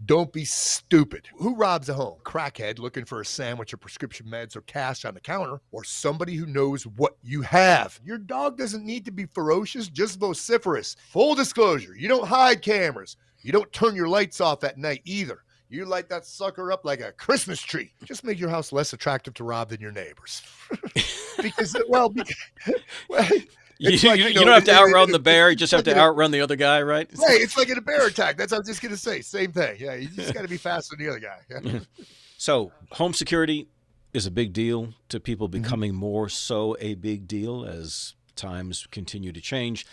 Don't be stupid. Who robs a home? Crackhead looking for a sandwich or prescription meds or cash on the counter, or somebody who knows what you have. Your dog doesn't need to be ferocious, just vociferous. Full disclosure, you don't hide cameras. You don't turn your lights off at night either. You light that sucker up like a Christmas tree. Just make your house less attractive to rob than your neighbors. because, well, you don't have to outrun the bear. You just have to outrun the other guy, right? Right. It's like in a bear attack. That's what I was just going to say. Same thing. Yeah. You just got to be faster than the other guy. Yeah. So home security is a big deal to people, becoming more so a big deal as times continue to change.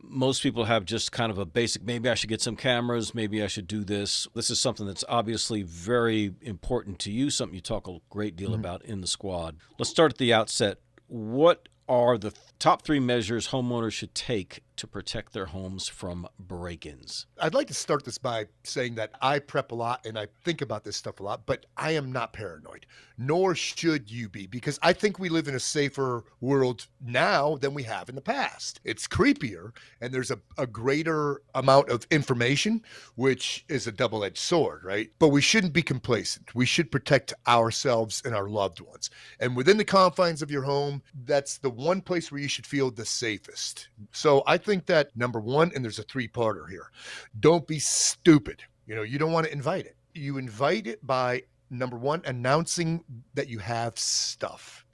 Most people have just kind of a basic, maybe I should get some cameras, maybe I should do this. This is something that's obviously very important to you, something you talk a great deal about in the squad. Let's start at the outset. What are the top 3 measures homeowners should take to protect their homes from break-ins? I'd like to start this by saying that I prep a lot and I think about this stuff a lot, but I am not paranoid, nor should you be, because I think we live in a safer world now than we have in the past. It's creepier, and there's a greater amount of information, which is a double-edged sword, right? But we shouldn't be complacent. We should protect ourselves and our loved ones. And within the confines of your home, that's the one place where you should feel the safest. So I think that number one, and there's a 3-parter here, don't be stupid. You don't want to invite it. You invite it by, number one, announcing that you have stuff.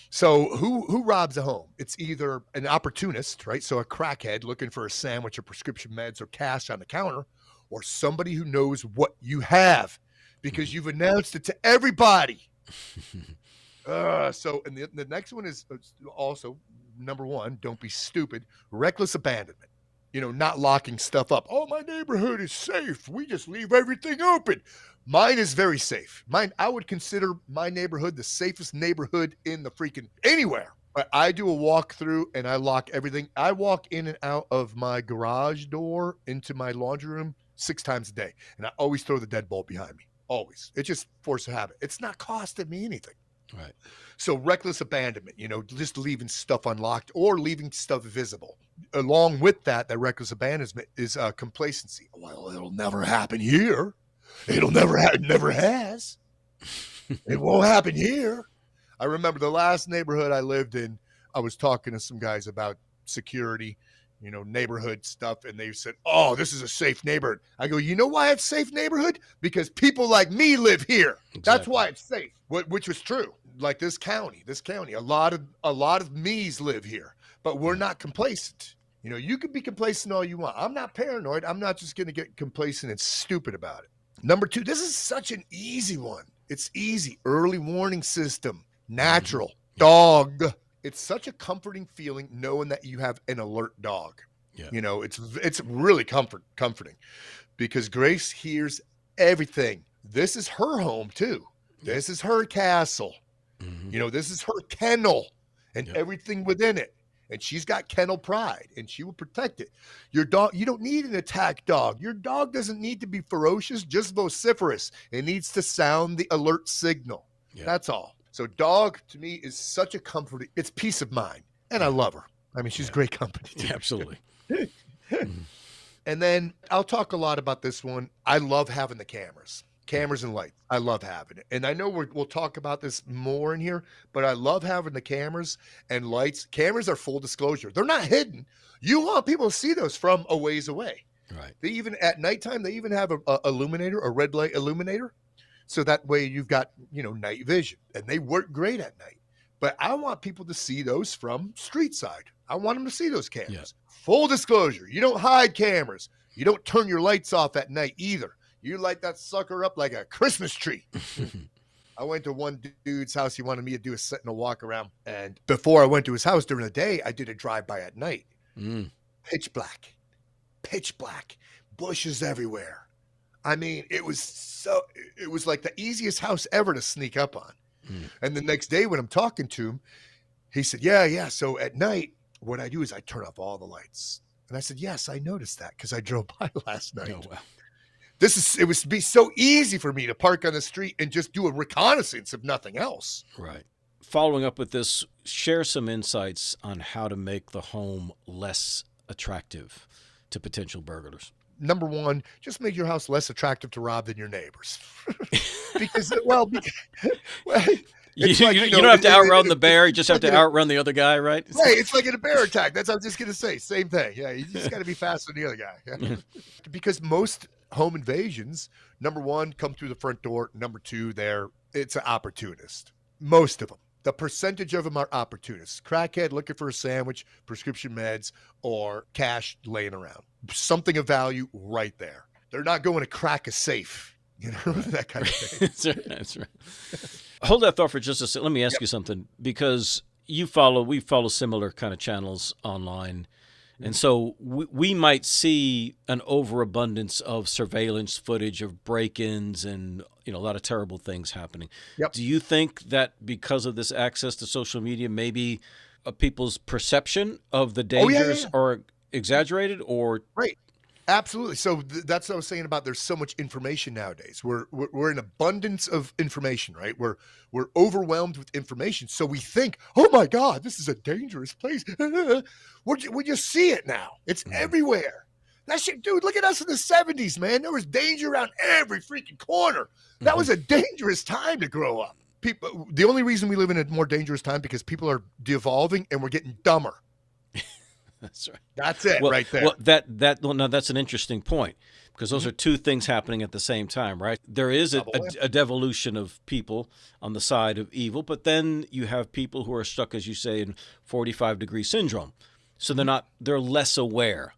So who robs a home? It's either an opportunist, right? So a crackhead looking for a sandwich or prescription meds or cash on the counter, or somebody who knows what you have because you've announced it to everybody. And the next one is also number one, don't be stupid, reckless abandonment. Not locking stuff up. Oh, my neighborhood is safe. We just leave everything open. Mine is very safe. I would consider my neighborhood the safest neighborhood in the freaking anywhere. But I do a walkthrough and I lock everything. I walk in and out of my garage door into my laundry room 6 times a day. And I always throw the deadbolt behind me. Always. It's just force of habit. It's not costing me anything. Right. So reckless abandonment, just leaving stuff unlocked or leaving stuff visible. Along with that reckless abandonment is complacency. Well, it'll never happen here. It'll never happen. Never has. It won't happen here. I remember the last neighborhood I lived in, I was talking to some guys about security, neighborhood stuff. And they said, oh, this is a safe neighborhood. I go, you know why it's a safe neighborhood? Because people like me live here. Exactly. That's why it's safe, which was true. Like this county, a lot of me's live here, but we're not complacent. You can be complacent all you want. I'm not paranoid. I'm not just going to get complacent and stupid about it. Number 2, this is such an easy one. It's easy. Early warning system, natural, dog. It's such a comforting feeling knowing that you have an alert dog. Yeah. It's really comforting because Grace hears everything. This is her home too. This is her castle. This is her kennel and everything within it. And she's got kennel pride and she will protect it. Your dog, you don't need an attack dog. Your dog doesn't need to be ferocious, just vociferous. It needs to sound the alert signal. Yeah. That's all. So dog to me is such a comfort. It's peace of mind. And I love her. I mean, she's great company too. Yeah, absolutely. And then I'll talk a lot about this one. I love having the cameras and lights. I love having it. And I know we'll talk about this more in here, but I love having the cameras and lights. Cameras are full disclosure. They're not hidden. You want people to see those from a ways away. Right. They even at nighttime, they even have a illuminator, a red light illuminator. So that way you've got, night vision, and they work great at night. But I want people to see those from street side. I want them to see those cameras. Yeah. Full disclosure. You don't hide cameras. You don't turn your lights off at night either. You light that sucker up like a Christmas tree. I went to one dude's house. He wanted me to do a sentinel walk around. And before I went to his house during the day, I did a drive-by at night. Pitch black, bushes everywhere. I mean, it was like the easiest house ever to sneak up on. And the next day when I'm talking to him, he said, yeah. So at night, what I do is I turn off all the lights. And I said, yes, I noticed that because I drove by last night. Oh, wow. It would be so easy for me to park on the street and just do a reconnaissance if nothing else. Right. Following up with this, share some insights on how to make the home less attractive to potential burglars. number one, just make your house less attractive to rob than your neighbors. because, well, it's like, You don't have to outrun the bear. You just have to outrun the other guy, right? Right, it's like in a bear attack. That's what I was just going to say. Same thing. Yeah, you just got to be faster than the other guy. Because most home invasions, number one, come through the front door. Number two, it's an opportunist. Most of them. The percentage of them are opportunists. Crackhead looking for a sandwich, prescription meds, or cash laying around. Something of value right there. They're not going to crack a safe. That kind of thing. That's right. Hold that thought for just a second. Let me ask you something, because we follow similar kind of channels online. And so we might see an overabundance of surveillance footage of break-ins and a lot of terrible things happening. Yep. Do you think that because of this access to social media, maybe people's perception of the dangers are exaggerated or right? Absolutely. So that's what I was saying about there's so much information nowadays. We're in abundance of information, right? We're overwhelmed with information. So we think, oh my God, this is a dangerous place. We just see it now. It's everywhere. That shit, dude, look at us in the 70s, man. There was danger around every freaking corner. That was a dangerous time to grow up. The only reason we live in a more dangerous time because people are devolving and we're getting dumber. That's right. That's it right there. Well, now that's an interesting point, because those are two things happening at the same time, right? There is a devolution of people on the side of evil, but then you have people who are stuck, as you say, in 45-degree syndrome. So they're less aware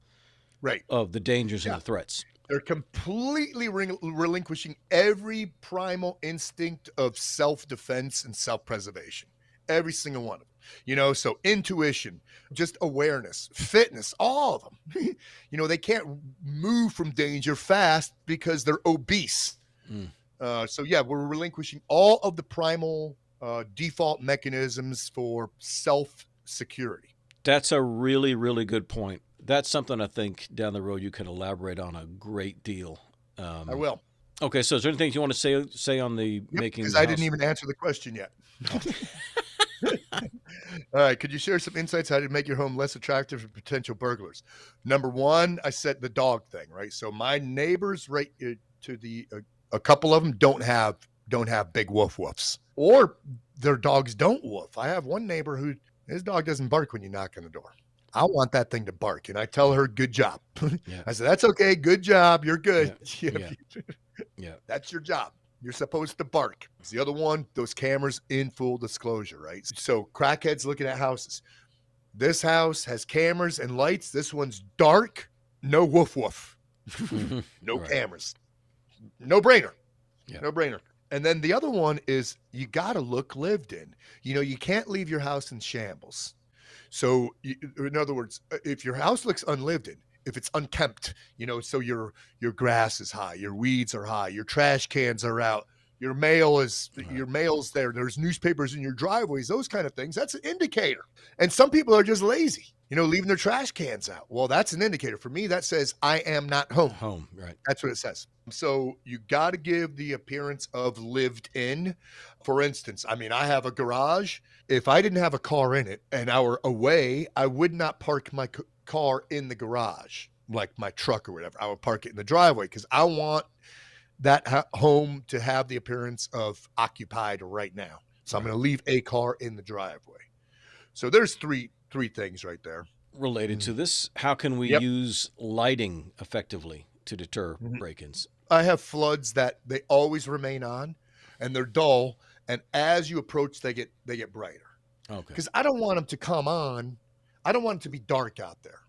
of the dangers and the threats. They're completely relinquishing every primal instinct of self-defense and self-preservation. Every single one of them. So intuition, just awareness, fitness, all of them. They can't move from danger fast because they're obese. We're relinquishing all of the primal default mechanisms for self-security. That's a really, really good point. That's something I think down the road you can elaborate on a great deal. I will. Okay, so is there anything you want to say on the making? Because I didn't even answer the question yet. All right. Could you share some insights how to make your home less attractive for potential burglars? Number one, I said the dog thing, right? So my neighbors, right to a couple of them don't have big woofs, or their dogs don't woof. I have one neighbor who his dog doesn't bark when you knock on the door. I want that thing to bark, and I tell her, "Good job." I said, "That's okay. Good job. You're good. Yeah. That's your job. You're supposed to bark." The other one, those cameras in full disclosure, right? So crackheads looking at houses. This house has cameras and lights. This one's dark. No woof. No cameras. No brainer. No brainer. And then the other one is you got to look lived in. You can't leave your house in shambles. So in other words, if your house looks unlived in, if it's unkempt, so your grass is high, your weeds are high, your trash cans are out, your mail's there, there's newspapers in your driveways, those kind of things, that's an indicator. And some people are just lazy, leaving their trash cans out. Well, that's an indicator. For me, that says I am not home. Right. That's what it says. So you got to give the appearance of lived in. For instance, I have a garage. If I didn't have a car in it and I were away, I would not park my car in the garage, like my truck or whatever. I would park it in the driveway because I want that home to have the appearance of occupied right now. So I'm going to leave a car in the driveway. So there's three things right there. Related to this, how can we use lighting effectively to deter break-ins? I have floods that they always remain on, and they're dull. And as you approach, they get brighter. Okay. Because I don't want them to come on. I don't want it to be dark out there.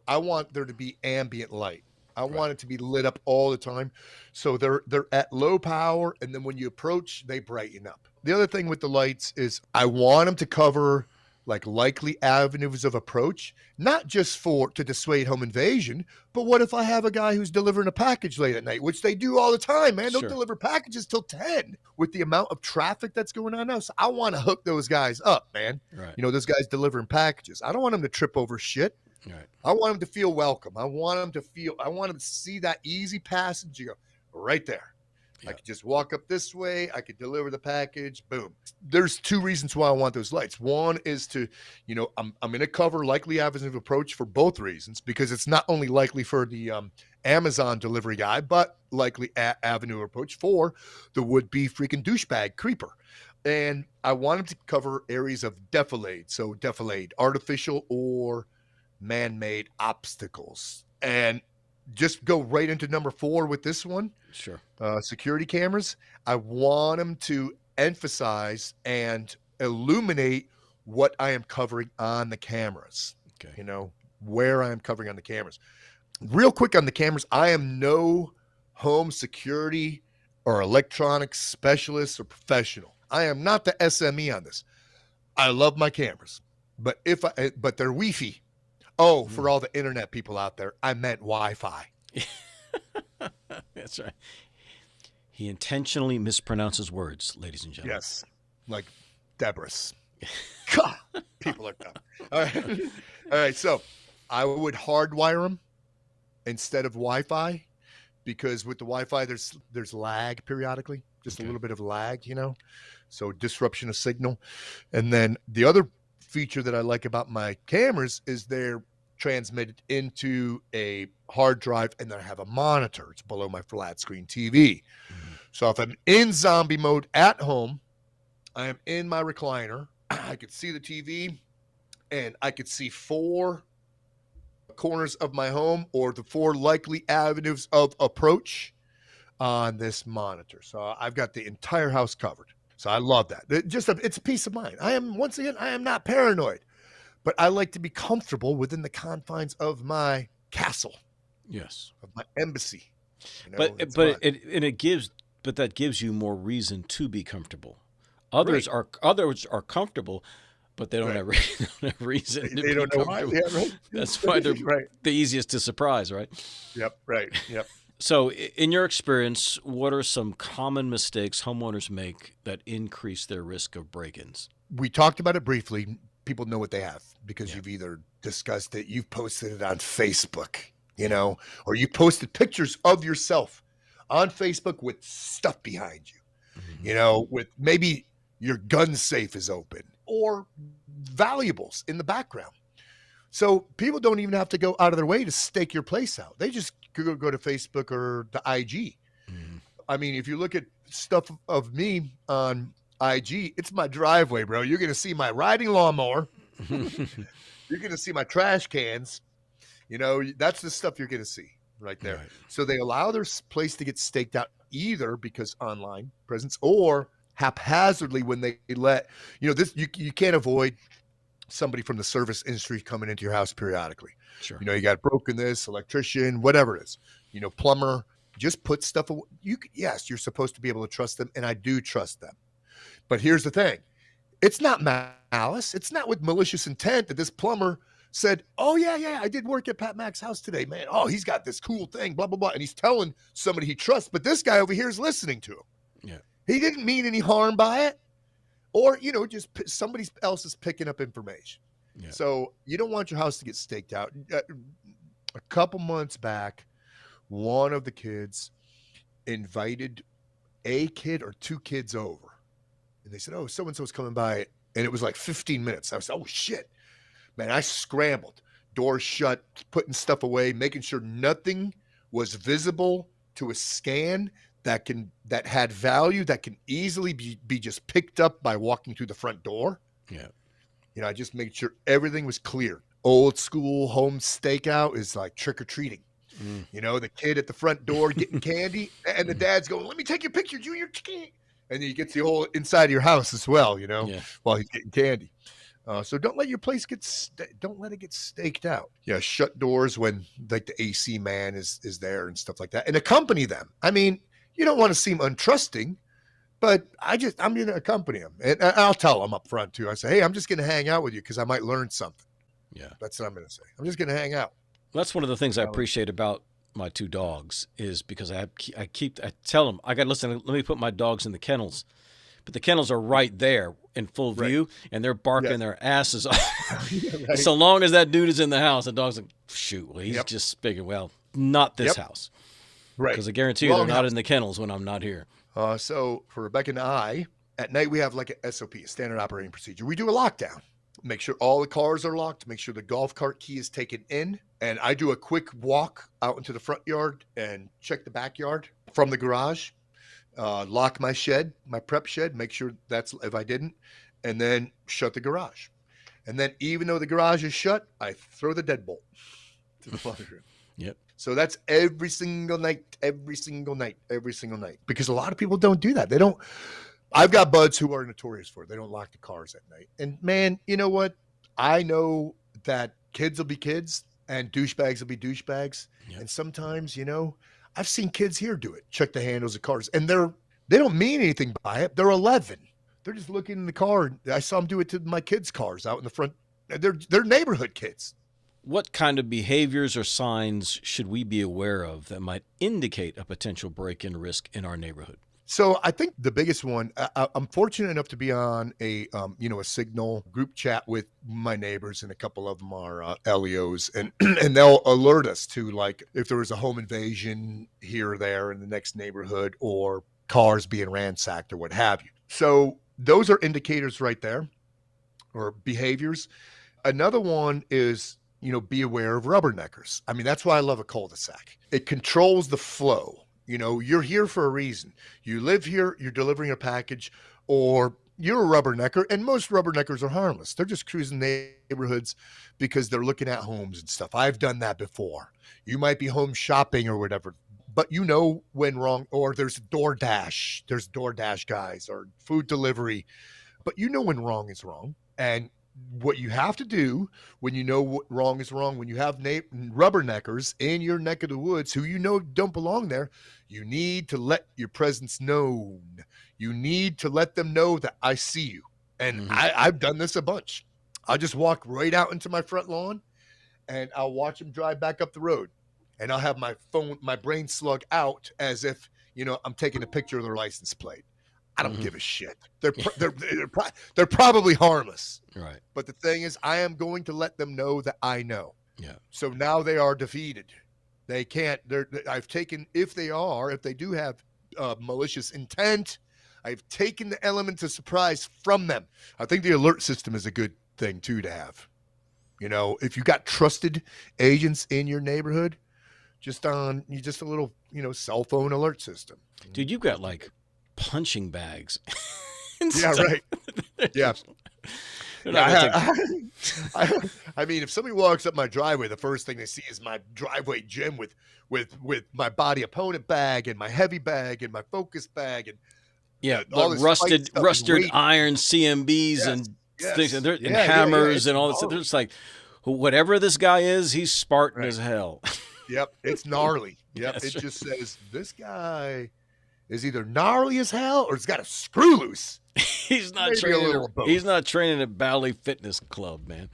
I want there to be ambient light. I want it to be lit up all the time. So they're at low power, and then when you approach, they brighten up. The other thing with the lights is I want them to cover like likely avenues of approach, not just to dissuade home invasion, but what if I have a guy who's delivering a package late at night, which they do all the time, man. They'll deliver packages till 10 with the amount of traffic that's going on now. So I want to hook those guys up, man. Right. Those guys delivering packages. I don't want them to trip over shit. Right. I want them to feel welcome. I want them to see that easy passage. You go right there. I could just walk up this way. I could deliver the package. Boom. There's two reasons why I want those lights. One is to, I'm going to cover likely avenues of approach for both reasons, because it's not only likely for the Amazon delivery guy, but likely avenue approach for the would-be freaking douchebag creeper. And I want him to cover areas of defilade. So defilade, artificial or man-made obstacles. And just go right into number 4 with this one. Sure. Security cameras. I want him to emphasize and illuminate what I am covering on the cameras. Okay. You know, where I am covering on the cameras. Real quick on the cameras, I am no home security or electronics specialist or professional. I am not the SME on this. I love my cameras, but but they're Wi-Fi. Oh, for all the internet people out there, I meant Wi-Fi. That's right. He intentionally mispronounces words, ladies and gentlemen. Yes, like Debris. God, people are dumb. All right. All right. So I would hardwire them instead of Wi-Fi, because with the Wi-Fi, there's lag periodically, just a little bit of lag, you know, so disruption of signal. And then the other feature that I like about my cameras is they're transmitted into a hard drive, and then I have a monitor. It's below my flat screen TV. So if I'm in zombie mode at home, I am in my recliner. I could see the TV, and I could see 4 corners of my home or the 4 likely avenues of approach on this monitor. So I've got the entire house covered. So I love that. It's a peace of mind. I am not paranoid, but I like to be comfortable within the confines of my castle. Yes. Of my embassy. You know, but that gives you more reason to be comfortable. Others are comfortable, but they don't have reason. They don't know why. Yeah, right. That's why they're the easiest to surprise, right? Yep. Right. Yep. So, in your experience, what are some common mistakes homeowners make that increase their risk of break-ins? We talked about it briefly. People know what they have because you've either discussed it, you've posted it on Facebook, you know, or you posted pictures of yourself on Facebook with stuff behind you, you know, with maybe your gun safe is open or valuables in the background. So people don't even have to go out of their way to stake your place out. They just go to Facebook or the IG. I mean, if you look at stuff of me on IG, it's my driveway, bro. You're going to see my riding lawnmower. You're going to see my trash cans. You know, that's the stuff you're going to see right there. Right. So they allow their place to get staked out either because online presence or haphazardly when they let, you know, this, you can't avoid somebody from the service industry coming into your house periodically. Sure. You know, you got broken this, electrician, whatever it is, you know, plumber, just put stuff away. Yes, you're supposed to be able to trust them. And I do trust them. But here's the thing. It's not malice. It's not with malicious intent that this plumber said, oh, yeah, I did work at Pat Mac's house today, man. Oh, he's got this cool thing, blah, blah, blah. And he's telling somebody he trusts. But this guy over here is listening to him. Yeah. He didn't mean any harm by it. Or, you know, just somebody else is picking up information. Yeah. So you don't want your house to get staked out. A couple months back, one of the kids invited a kid or 2 kids over. And they said, oh, so-and-so's coming by. And it was like 15 minutes. I was, oh, shit. Man, I scrambled. Doors shut, putting stuff away, making sure nothing was visible to a scan that had value, that can easily be just picked up by walking through the front door. Yeah. You know, I just made sure everything was clear. Old school home stakeout is like trick-or-treating. You know, the kid at the front door getting candy, and the dad's going, let me take your picture, Junior. And then he gets the whole inside of your house as well, you know, while he's getting candy. So don't let your place don't let it get staked out. Yeah, shut doors when like the AC man is there and stuff like that, and accompany them. I mean, you don't want to seem untrusting, but I'm going to accompany them, and I'll tell them up front too. I say, hey, I'm just going to hang out with you because I might learn something. Yeah, that's what I'm going to say. I'm just going to hang out. Well, that's one of the things I appreciate about my 2 dogs is because I tell them I got to listen. Let me put my dogs in the kennels. But the kennels are right there in full view, and they're barking their asses off. Right. So long as that dude is in the house, the dog's like, shoot, well, he's just speaking, well, not this house. Right. Because I guarantee you they're not in the kennels when I'm not here. So for Rebecca and I, at night we have like a SOP, a standard operating procedure. We do a lockdown. make sure all the cars are locked, make sure the golf cart key is taken in. And I do a quick walk out into the front yard and check the backyard from the garage, lock my shed, my prep shed, make sure that's if I didn't, and then shut the garage. And then even though the garage is shut, I throw the deadbolt to the laundry room. Yep. So that's every single night, every single night, every single night. Because a lot of people don't do that. They don't. I've got buds who are notorious for it. They don't lock the cars at night. And man, you know what? I know that kids will be kids and douchebags will be douchebags. Yep. And sometimes, you know, I've seen kids here do it. Check the handles of cars. And they don't mean anything by it. They're 11. They're just looking in the car. I saw them do it to my kids' cars out in the front. They're neighborhood kids. What kind of behaviors or signs should we be aware of that might indicate a potential break-in risk in our neighborhood? So I think the biggest one, I'm fortunate enough to be on a Signal group chat with my neighbors, and a couple of them are LEOs, and and they'll alert us to, like, if there was a home invasion here or there in the next neighborhood, or cars being ransacked or what have you. So those are indicators right there, or behaviors. Another one is, be aware of rubberneckers. I mean, that's why I love a cul-de-sac. It controls the flow. You're here for a reason. You live here, you're delivering a package, or you're a rubbernecker, and most rubberneckers are harmless. They're just cruising neighborhoods because they're looking at homes and stuff. I've done that before. You might be home shopping or whatever, but when wrong, or there's DoorDash guys, or food delivery, but when wrong is wrong. And what you have to do when you know what wrong is wrong, when you have rubberneckers in your neck of the woods who don't belong there, you need to let your presence known. You need to let them know that I see you. And I've done this a bunch. I'll just walk right out into my front lawn, and I'll watch them drive back up the road. And I'll have my brain slug out as if, I'm taking a picture of their license plate. I don't give a shit. They're probably harmless. Right. But the thing is, I am going to let them know that I know. Yeah. So now they are defeated. They can't. If they do have malicious intent, I've taken the element of surprise from them. I think the alert system is a good thing too to have. If you got trusted agents in your neighborhood, just a little, cell phone alert system. Dude, you've got like punching bags. Yeah, right. Yeah. I mean, if somebody walks up my driveway, the first thing they see is my driveway gym with my body opponent bag and my heavy bag and my focus bag and all this rusted iron CMBs and things and hammers and all this. They're just like, whatever this guy is, he's Spartan as hell. Yep, it's gnarly. Yep, it just says this guy is either gnarly as hell or he's got a screw loose. He's not training at Bally Fitness Club, man.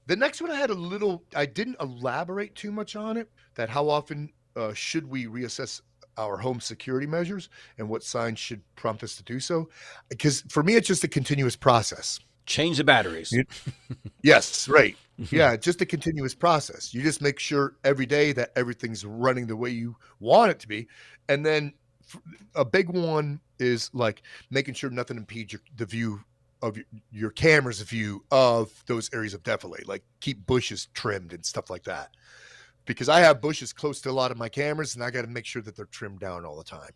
The next one I didn't elaborate too much on it, that how often should we reassess our home security measures and what signs should prompt us to do so? Because for me, it's just a continuous process. Change the batteries. Yes, right. Yeah, just a continuous process. You just make sure every day that everything's running the way you want it to be. And then a big one is like making sure nothing impedes the view of your camera's view of those areas of defilade. Like keep bushes trimmed and stuff like that. Because I have bushes close to a lot of my cameras, and I got to make sure that they're trimmed down all the time.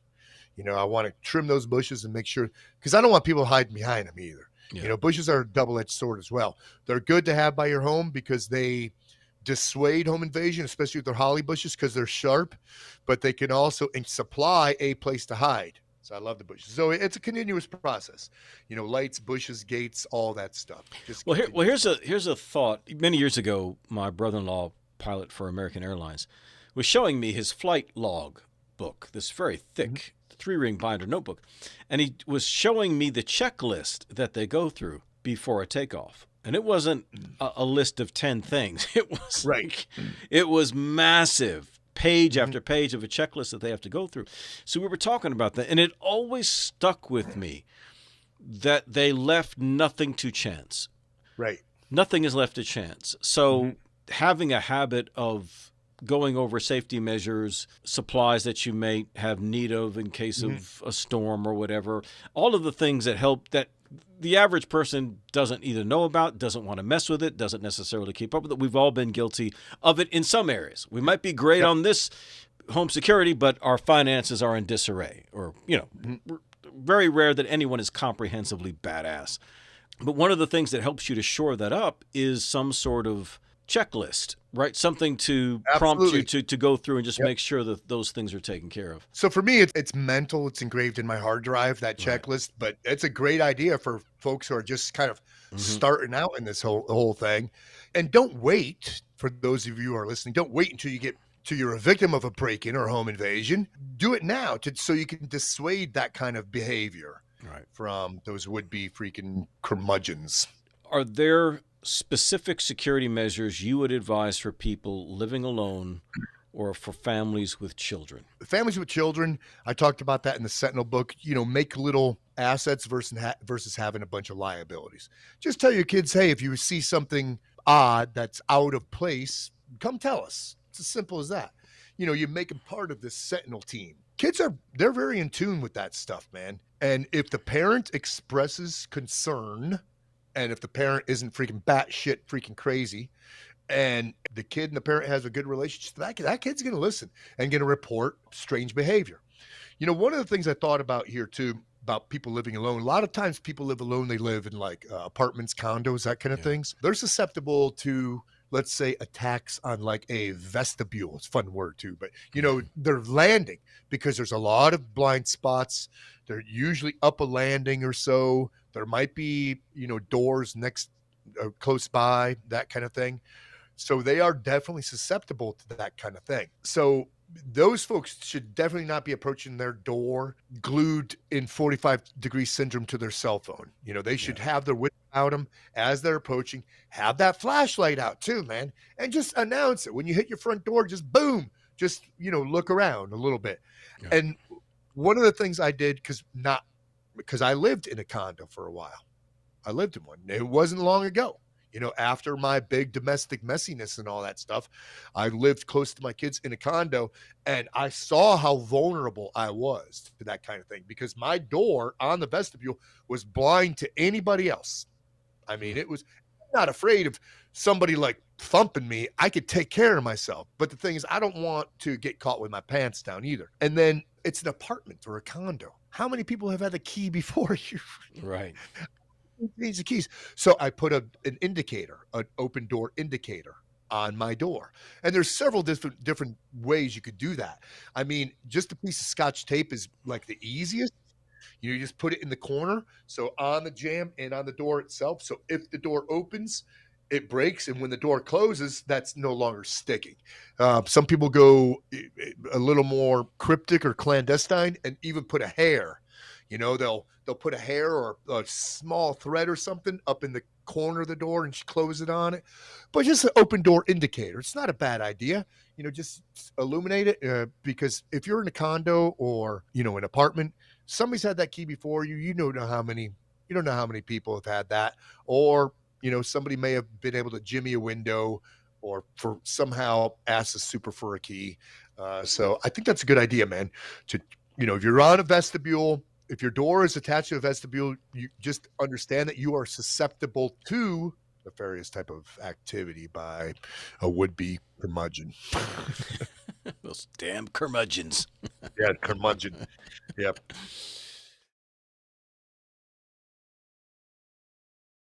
I want to trim those bushes and make sure, because I don't want people hiding behind them either. Yeah. Bushes are a double-edged sword as well. They're good to have by your home because they dissuade home invasion, especially with their holly bushes, because they're sharp, but they can also supply a place to hide. So I love the bushes. So it's a continuous process. Lights, bushes, gates, all that stuff. Here's a thought. Many years ago, my brother-in-law, pilot for American Airlines, was showing me his flight log book, this very thick 3-ring binder notebook. And he was showing me the checklist that they go through before a takeoff. And it wasn't a list of 10 things. It was it was massive, page after page of a checklist that they have to go through. So we were talking about that, and it always stuck with me that they left nothing to chance. Right. Nothing is left to chance. So having a habit of going over safety measures, supplies that you may have need of in case Mhm. of a storm or whatever. All of the things that help that the average person doesn't either know about, doesn't want to mess with it, doesn't necessarily keep up with it. We've all been guilty of it in some areas. We might be great Yep. on this home security, but our finances are in disarray, or, Mhm. very rare that anyone is comprehensively badass. But one of the things that helps you to shore that up is some sort of checklist, right? Something to prompt you Absolutely. to go through and just Yep. make sure that those things are taken care of. So for me, it's mental. It's engraved in my hard drive, that Right. checklist. But it's a great idea for folks who are just kind of Hmm. starting out in this whole thing. And don't wait for those of you who are listening. Don't wait until you get to you're a victim of a break-in or home invasion. Do it now so you can dissuade that kind of behavior Right. from those would-be freaking curmudgeons. Are there specific security measures you would advise for people living alone or for families with children? Families with children, I talked about that in the Sentinel book. Make little assets versus having a bunch of liabilities. Just tell your kids, hey, if you see something odd that's out of place, come tell us. It's as simple as that. You make them part of this Sentinel team. They're very in tune with that stuff, man. And if the parent expresses concern, and if the parent isn't freaking batshit freaking crazy, and the kid and the parent has a good relationship, that kid's going to listen and going to report strange behavior. One of the things I thought about here too about people living alone. A lot of times people live alone. They live in like apartments, condos, that kind of Yeah. things. They're susceptible to, let's say, attacks on like a vestibule. It's a fun word too, but they're landing because there's a lot of blind spots. They're usually up a landing or so. There might be, doors next, close by, that kind of thing. So they are definitely susceptible to that kind of thing. So those folks should definitely not be approaching their door glued in 45-degree syndrome to their cell phone. They should Yeah. have their wits about them as they're approaching. Have that flashlight out too, man, and just announce it when you hit your front door. Just boom, just look around a little bit. Yeah. And one of the things I did because I lived in a condo for a while. I lived in one. It wasn't long ago. After my big domestic messiness and all that stuff, I lived close to my kids in a condo, and I saw how vulnerable I was to that kind of thing because my door on the vestibule was blind to anybody else. I mean, Mm. it was I'm not afraid of somebody like thumping me. I could take care of myself. But the thing is, I don't want to get caught with my pants down either. And then it's an apartment or a condo. How many people have had the key before you? Right. Needs the keys. So I put an indicator, an open door indicator on my door. And there's several different ways you could do that. I mean, just a piece of scotch tape is like the easiest. You just put it in the corner, so on the jamb and on the door itself. So if the door opens, it breaks, and when the door closes, that's no longer sticking. Some people go a little more cryptic or clandestine, and even put a hair. They'll put a hair or a small thread or something up in the corner of the door and close it on it. But just an open door indicator. It's not a bad idea. Just illuminate it because if you're in a condo or an apartment, somebody's had that key before you. You don't know how many people have had that, or somebody may have been able to jimmy a window or for somehow ask the super for a key. So I think that's a good idea, man. To if you're on a vestibule, if your door is attached to a vestibule, you just understand that you are susceptible to nefarious type of activity by a would-be curmudgeon. Those damn curmudgeons. Yeah, curmudgeon. Yep.